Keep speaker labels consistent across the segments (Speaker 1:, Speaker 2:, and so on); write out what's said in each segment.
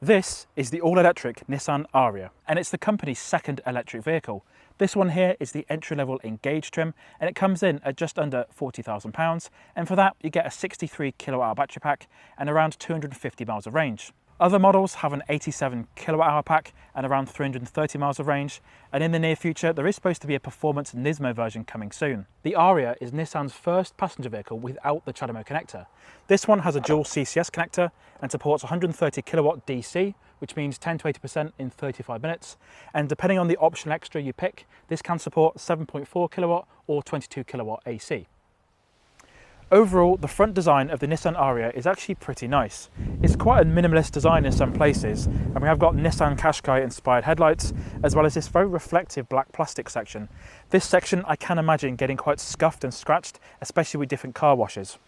Speaker 1: This is the all-electric Nissan Ariya, and it's the company's second electric vehicle. This one here is the entry-level Engage trim, and it comes in at just under £40,000, and for that you get a 63 kilowatt-hour battery pack and around 250 miles of range. Other models have an 87 kilowatt-hour pack and around 330 miles of range, and in the near future there is supposed to be a performance Nismo version coming soon. The Ariya is Nissan's first passenger vehicle without the CHAdeMO connector. This one has a dual CCS connector and supports 130 kilowatt DC, which means 10 to 80% in 35 minutes, and depending on the optional extra you pick, this can support 7.4 kilowatt or 22 kilowatt AC. Overall, the front design of the Nissan Ariya is actually pretty nice. It's quite a minimalist design in some places, and we have got Nissan Qashqai inspired headlights, as well as this very reflective black plastic section. This section I can imagine getting quite scuffed and scratched, especially with different car washes.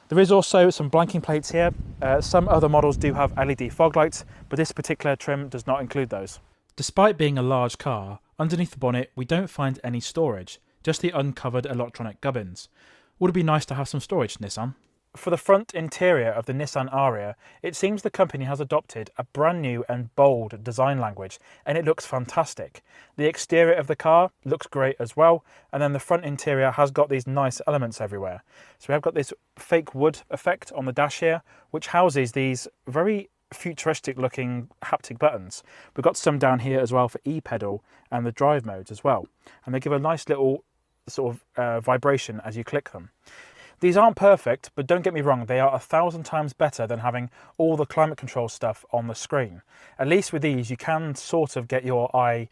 Speaker 1: There is also some blanking plates here. Some other models do have LED fog lights, but this particular trim does not include those. Despite being a large car, underneath the bonnet we don't find any storage, just the uncovered electronic gubbins. Would it be nice to have some storage, Nissan? For the front interior of the Nissan Ariya, it seems the company has adopted a brand new and bold design language, and it looks fantastic. The exterior of the car looks great as well, and then the front interior has got these nice elements everywhere. So we have got this fake wood effect on the dash here, which houses these very futuristic looking haptic buttons. We've got some down here as well for e-pedal and the drive modes as well, and they give a nice little sort of vibration as you click them. These aren't perfect, but don't get me wrong, they are 1,000 times better than having all the climate control stuff on the screen. At least with these you can sort of get your eye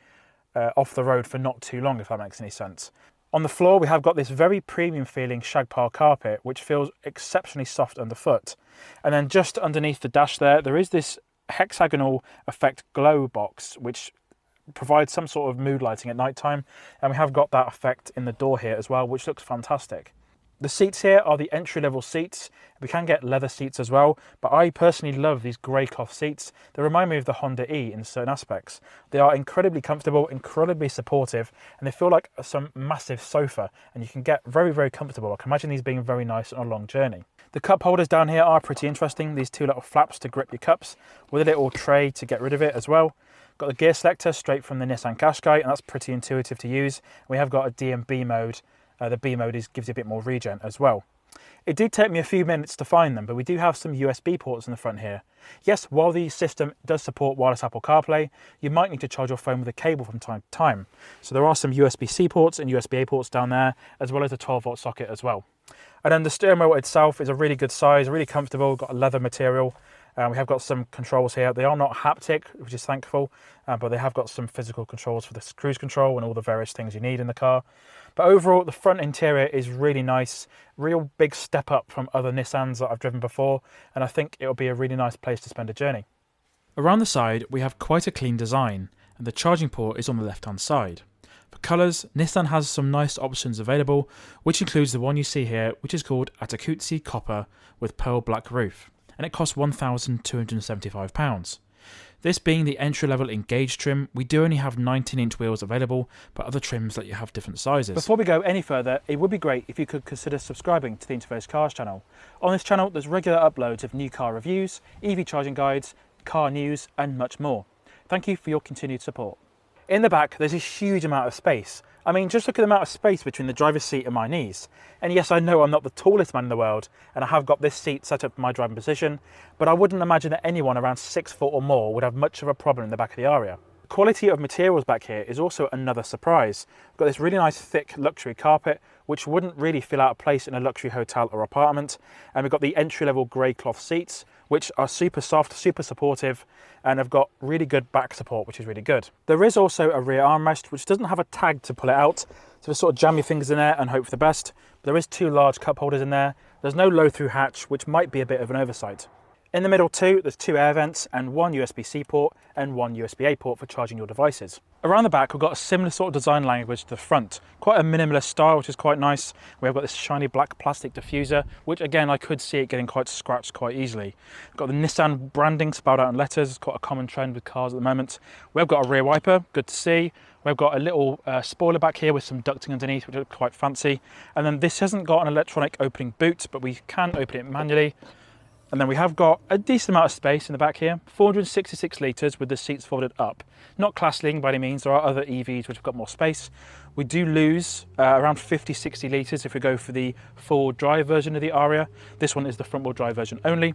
Speaker 1: off the road for not too long, if that makes any sense. On the floor we have got this very premium feeling shag pile carpet, which feels exceptionally soft underfoot. And then just underneath the dash there is this hexagonal effect glow box, which provides some sort of mood lighting at night time, and we have got that effect in the door here as well, which looks fantastic. The seats here are the entry-level seats. We can get leather seats as well, but I personally love these grey cloth seats. They remind me of the Honda E in certain aspects. They are incredibly comfortable, incredibly supportive, and they feel like some massive sofa, and you can get very, very comfortable. I can imagine these being very nice on a long journey. The cup holders down here are pretty interesting. These two little flaps to grip your cups, with a little tray to get rid of it as well. Got the gear selector straight from the Nissan Qashqai, and that's pretty intuitive to use. We have got a D and B mode. The B mode gives you a bit more regen as well. It did take me a few minutes to find them, but we do have some USB ports in the front here. Yes, while the system does support wireless Apple CarPlay, you might need to charge your phone with a cable from time to time. So there are some USB-C ports and USB-A ports down there, as well as a 12-volt socket as well. And then the steering wheel itself is a really good size, really comfortable, got a leather material. We have got some controls here. They are not haptic, which is thankful, but they have got some physical controls for the cruise control and all the various things you need in the car. But overall, the front interior is really nice, real big step up from other Nissans that I've driven before, and I think it'll be a really nice place to spend a journey. Around the side, we have quite a clean design, and the charging port is on the left-hand side. For colours, Nissan has some nice options available, which includes the one you see here, which is called Atakutsi Copper with pearl black roof, and it costs £1,275. This being the entry-level Engage trim, we do only have 19-inch wheels available, but other trims let you have different sizes. Before we go any further, it would be great if you could consider subscribing to the Interface Cars channel. On this channel, there's regular uploads of new car reviews, EV charging guides, car news, and much more. Thank you for your continued support. In the back, there's a huge amount of space. I mean, just look at the amount of space between the driver's seat and my knees. And yes, I know I'm not the tallest man in the world, and I have got this seat set up for my driving position, but I wouldn't imagine that anyone around 6 foot or more would have much of a problem in the back of the Ariya. The quality of materials back here is also another surprise. We've got this really nice thick luxury carpet, which wouldn't really feel out of place in a luxury hotel or apartment. And we've got the entry-level grey cloth seats, which are super soft, super supportive, and have got really good back support, which is really good. There is also a rear armrest, which doesn't have a tag to pull it out, so just sort of jam your fingers in there and hope for the best. But there is 2 large cup holders in there. There's no low-through hatch, which might be a bit of an oversight. In the middle too, there's 2 air vents and 1 USB-C port and 1 USB-A port for charging your devices. Around the back, we've got a similar sort of design language to the front. Quite a minimalist style, which is quite nice. We've got this shiny black plastic diffuser, which again, I could see it getting quite scratched quite easily. We've got the Nissan branding spelled out in letters. It's quite a common trend with cars at the moment. We've got a rear wiper, good to see. We've got a little spoiler back here with some ducting underneath, which looks quite fancy. And then this hasn't got an electronic opening boot, but we can open it manually. And then we have got a decent amount of space in the back here, 466 litres with the seats folded up. Not class leading by any means, there are other EVs which have got more space. We do lose around 50, 60 litres if we go for the four-wheel drive version of the Ariya. This one is the front-wheel drive version only.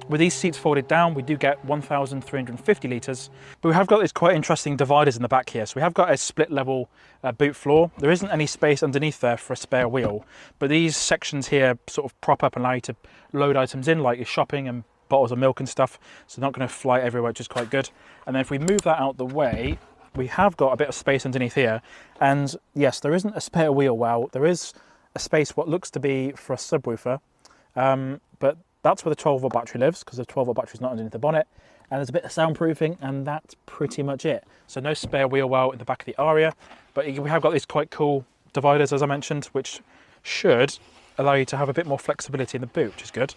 Speaker 1: With these seats folded down, we do get 1,350 litres, but we have got these quite interesting dividers in the back here. So we have got a split level boot floor. There isn't any space underneath there for a spare wheel, but these sections here sort of prop up and allow you to load items in, like your shopping and bottles of milk and stuff. So not going to fly everywhere, which is quite good. And then if we move that out the way, we have got a bit of space underneath here. And yes, there isn't a spare wheel well. There is a space what looks to be for a subwoofer, but that's where the 12-volt battery lives, because the 12-volt battery is not underneath the bonnet. And there's a bit of soundproofing, and that's pretty much it. So no spare wheel well in the back of the Ariya, but we have got these quite cool dividers, as I mentioned, which should allow you to have a bit more flexibility in the boot, which is good.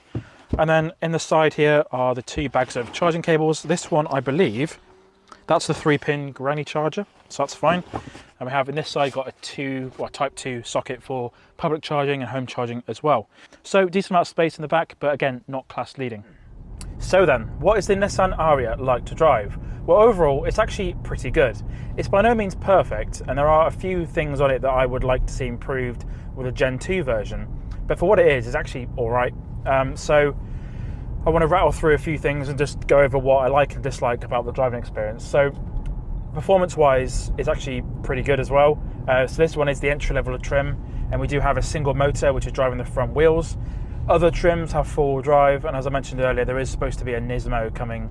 Speaker 1: And then in the side here are the two bags of charging cables. This one, I believe, that's the 3-pin granny charger, so that's fine. And we have in this side got a Type 2 socket for public charging and home charging as well. So decent amount of space in the back, but again, not class leading. So then, what is the Nissan Ariya like to drive? Well, overall, it's actually pretty good. It's by no means perfect, and there are a few things on it that I would like to see improved with a Gen 2 version. But for what it is, it's actually all right. So I want to rattle through a few things and just go over what I like and dislike about the driving experience. So performance-wise, it's actually pretty good as well. So this one is the entry level of trim, and we do have a single motor which is driving the front wheels. Other trims have four-wheel drive, and as I mentioned earlier, there is supposed to be a Nismo coming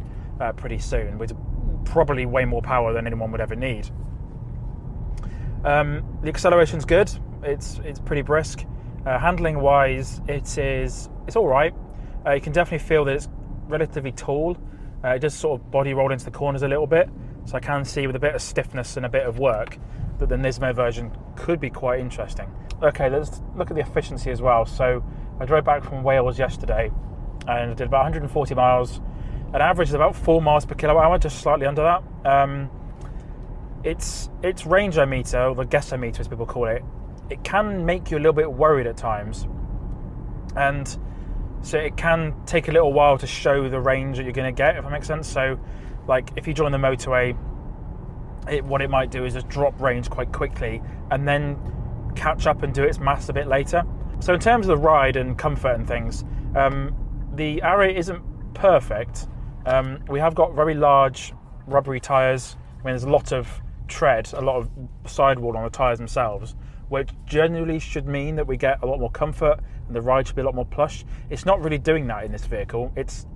Speaker 1: pretty soon, with probably way more power than anyone would ever need. The acceleration's good. It's pretty brisk. Handling-wise, it's all right. You can definitely feel that it's relatively tall. It does sort of body roll into the corners a little bit, so I can see with a bit of stiffness and a bit of work that the Nismo version could be quite interesting. Okay, let's look at the efficiency as well. So I drove back from Wales yesterday and I did about 140 miles. An average is about 4 miles per kilowatt hour, just slightly under that. Its rangeometer, or the guessometer as people call it, it can make you a little bit worried at times. And so it can take a little while to show the range that you're going to get, if that makes sense. So like if you join the motorway, what it might do is just drop range quite quickly and then catch up and do its maths a bit later. So in terms of the ride and comfort and things, the Ariya isn't perfect. We have got very large rubbery tyres. I mean, there's a lot of tread, a lot of sidewall on the tyres themselves, which generally should mean that we get a lot more comfort and the ride should be a lot more plush. It's not really doing that in this vehicle. It's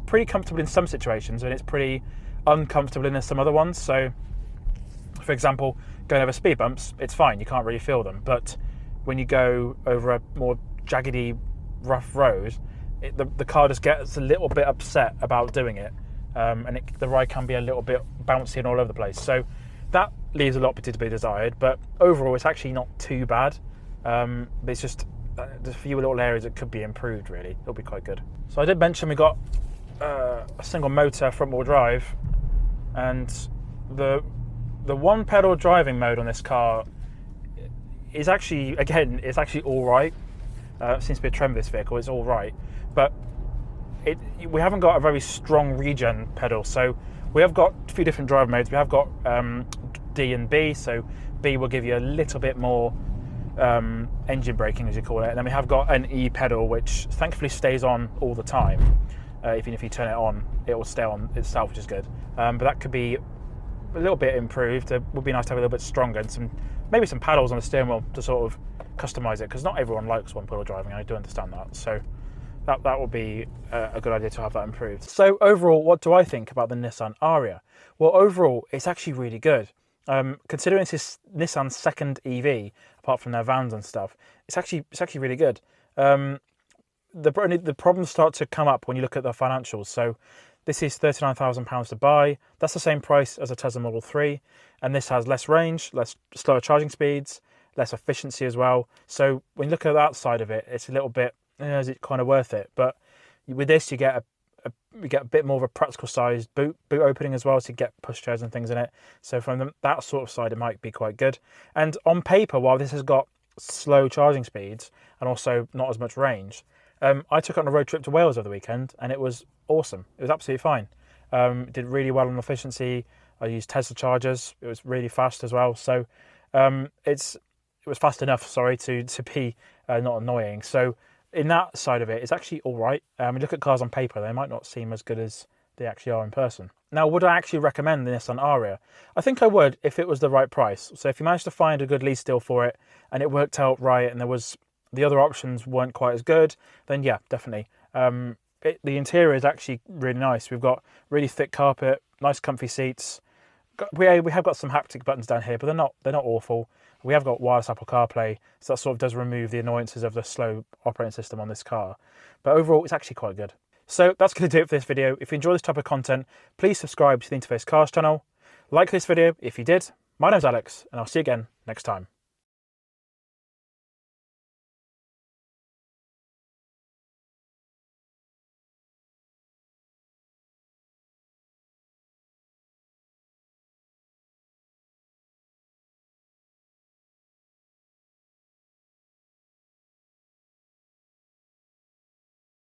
Speaker 1: pretty comfortable in some situations and it's pretty uncomfortable in some other ones. So for example, going over speed bumps, it's fine, you can't really feel them. But when you go over a more jaggedy, rough road, the car just gets a little bit upset about doing it. And the ride can be a little bit bouncy and all over the place. So that leaves a lot to be desired, but overall it's actually not too bad. But it's just there's a few little areas that could be improved, really. It'll be quite good. So I did mention we got a single motor front-wheel drive, and the one pedal driving mode on this car is actually, again, it's actually all right. Seems to be a trend with this vehicle, it's all right. But we haven't got a very strong regen pedal. So we have got a few different drive modes. We have got D and B. So B will give you a little bit more engine braking, as you call it. And then we have got an E pedal, which thankfully stays on all the time. Even if you turn it on, it will stay on itself, which is good. But that could be a little bit improved. It would be nice to have a little bit stronger and maybe some paddles on the steering wheel to sort of customize it, because not everyone likes one pedal driving. I do understand that. So that would be a good idea to have that improved. So overall, what do I think about the Nissan Ariya? Well, overall, it's actually really good. Considering this is Nissan's second EV, apart from their vans and stuff, it's actually really good. The problems start to come up when you look at the financials. So this is £39,000 to buy. That's the same price as a Tesla Model 3, and this has less range, slower charging speeds, less efficiency as well. So when you look at that side of it, it's a little bit, is it kind of worth it? But with this, you get a bit more of a practical sized boot opening as well, so you get push chairs and things in it. So from that sort of side, it might be quite good. And on paper, while this has got slow charging speeds and also not as much range, I took it on a road trip to Wales over the weekend, and it was awesome. It was absolutely fine. It did really well on efficiency. I used Tesla chargers. It was really fast as well. So it was fast enough, sorry, to be not annoying. So in that side of it, it's actually all right. You look at cars on paper, they might not seem as good as they actually are in person. Now, would I actually recommend the Nissan Ariya? I think I would if it was the right price. So if you managed to find a good lease deal for it and it worked out right and the other options weren't quite as good, then yeah, definitely. The interior is actually really nice. We've got really thick carpet, nice comfy seats. We have got some haptic buttons down here, but they're not awful. We have got wireless Apple CarPlay, so that sort of does remove the annoyances of the slow operating system on this car. But overall, it's actually quite good. So that's going to do it for this video. If you enjoy this type of content, please subscribe to the Interface Cars channel. Like this video if you did. My name's Alex, and I'll see you again next time.